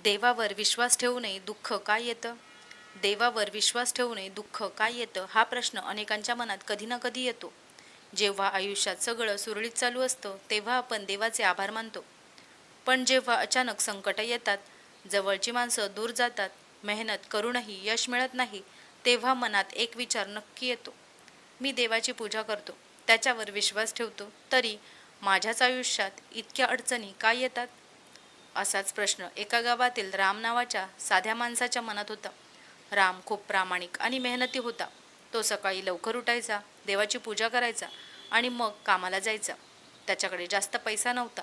देवावर विश्वास ठेवू नये दुःख काय येतं? देवावर विश्वास ठेवू नये दुःख काय येतं हा प्रश्न अनेकांच्या मनात कधी ना कधी येतो. जेव्हा आयुष्यात सगळं सुरळीत चालू असतं तेव्हा आपण देवाचे आभार मानतो. पण जेव्हा अचानक संकट येतात, जवळची माणसं दूर जातात, मेहनत करूनही यश मिळत नाही, तेव्हा मनात एक विचार नक्की येतो. मी देवाची पूजा करतो, त्याच्यावर विश्वास ठेवतो, तरी माझ्याच आयुष्यात इतक्या अडचणी काय येतात? असाच प्रश्न एका गावातील राम नावाच्या साध्या माणसाच्या मनात होता. राम खूप प्रामाणिक आणि मेहनती होता. तो सकाळी लवकर उठायचा, देवाची पूजा करायचा आणि मग कामाला जायचा. त्याच्याकडे जास्त पैसा नव्हता,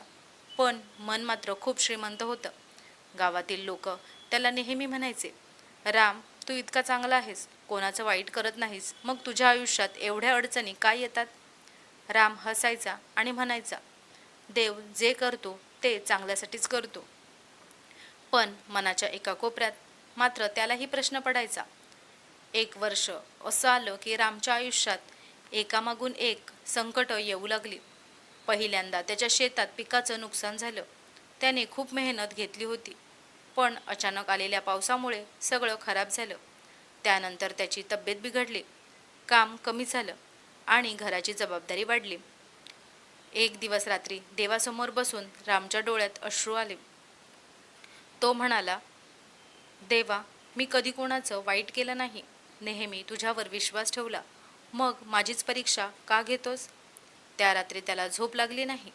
पण मन मात्र खूप श्रीमंत होतं. गावातील लोक त्याला नेहमी म्हणायचे, राम, तू इतका चांगला आहेस, कोणाचं वाईट करत नाहीस, मग तुझ्या आयुष्यात एवढ्या अडचणी काय येतात? राम हसायचा आणि म्हणायचा, देव जे करतो ते चांगल्यासाठीच करतो. पण मनाच्या एका कोपऱ्यात मात्र त्यालाही प्रश्न पडायचा. एक वर्ष असं आलं की रामच्या आयुष्यात एकामागून एक संकट येऊ लागली. पहिल्यांदा त्याच्या शेतात पिकाचं नुकसान झालं. त्याने खूप मेहनत घेतली होती, पण अचानक आलेल्या पावसामुळे सगळं खराब झालं. त्यानंतर त्याची तब्येत बिघडली, काम कमी झालं आणि घराची जबाबदारी वाढली. एक दिवस रात्री देवासमोर बसून रामच्या डोळ्यात अश्रू आले. तो म्हणाला, देवा, मी कधी कोणाचं वाईट केलं नाही, नेहमी तुझ्यावर विश्वास ठेवला, मग माझीच परीक्षा का घेतोस? त्या रात्री त्याला झोप लागली नाही.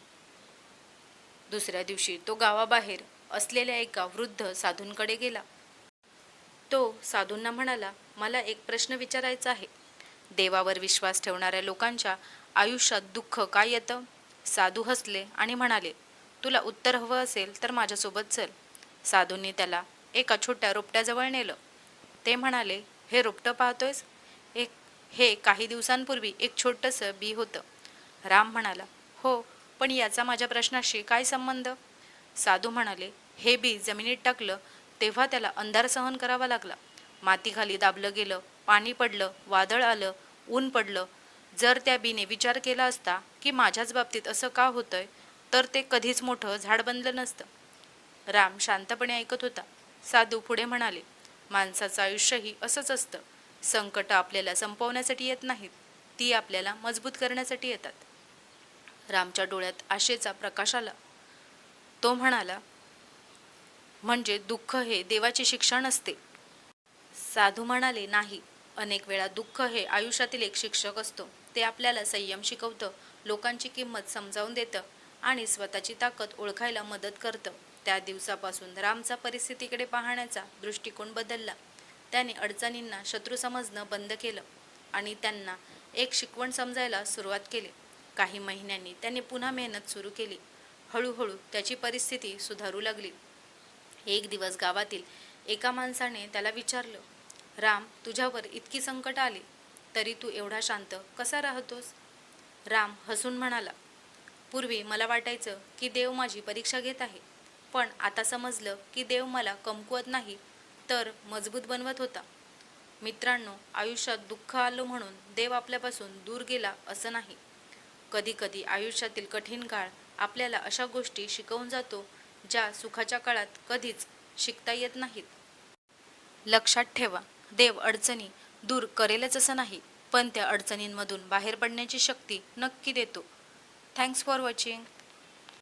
दुसऱ्या दिवशी तो गावाबाहेर असलेल्या एका वृद्ध साधूंकडे गेला. तो साधूंना म्हणाला, मला एक प्रश्न विचारायचा आहे. देवावर विश्वास ठेवणाऱ्या लोकांच्या आयुष्यात दुःख काय येतं? साधू हसले आणि म्हणाले, तुला उत्तर हवं असेल तर माझ्यासोबत चल. साधूंनी त्याला एका छोट्या रोपट्याजवळ नेलं. ते म्हणाले, हे रोपटं पाहतोयस? एक हे काही दिवसांपूर्वी एक छोटंसं बी होतं. राम म्हणाला, हो, पण याचा माझ्या प्रश्नाशी काय संबंध? साधू म्हणाले, हे बी जमिनीत टाकलं तेव्हा त्याला अंधार सहन करावा लागला. मातीखाली दाबलं गेलं, पाणी पडलं, वादळ आलं, ऊन पडलं. जर त्या बीने विचार केला असता की माझ्याच बाबतीत असं का होतंय, तर ते कधीच मोठं झाड बनलं नसतं. राम शांतपणे ऐकत होता. साधू पुढे म्हणाले, माणसाचं आयुष्यही असंच असतं. संकट आपल्याला संपवण्यासाठी येत नाहीत, ती आपल्याला मजबूत करण्यासाठी येतात. रामच्या डोळ्यात आशेचा प्रकाश आला. तो म्हणाला, म्हणजे दुःख हे देवाची शिक्षा नसते? साधू म्हणाले, नाही. अनेक वेळा दुःख हे आयुष्यातील एक शिक्षक असतो. ते आपल्याला संयम शिकवतं, लोकांची किंमत समजावून देतं आणि स्वतःची ताकद ओळखायला मदत करतं. त्या दिवसापासून रामचा परिस्थितीकडे पाहण्याचा दृष्टिकोन बदलला. त्याने अडचणींना शत्रू समजणं बंद केलं आणि त्यांना एक शिकवण समजायला सुरुवात केली. काही महिन्यांनी त्याने पुन्हा मेहनत सुरू केली. हळूहळू त्याची परिस्थिती सुधारू लागली. एक दिवस गावातील एका माणसाने त्याला विचारलं, राम, तुझ्यावर इतकी संकट आली, तरी तू एवढा शांत कसा राहतोस? राम हसून म्हणाला, पूर्वी मला वाटायचं की देव माझी परीक्षा घेत आहे, पण आता समजलं की देव मला कमकुवत नाही तर मजबूत बनवत होता. मित्रांनो, आयुष्यात दुःख आलं म्हणून देव आपल्यापासून दूर गेला असं नाही. कधी कधी आयुष्यातील कठीण काळ आपल्याला अशा गोष्टी शिकवून जातो ज्या सुखाच्या काळात कधीच शिकता येत नाहीत. लक्षात ठेवा, देव अडचणी दूर करेलच असं नाही, पण त्या अडचणींमधून बाहेर पडण्याची शक्ती नक्की देतो. Thanks for watching.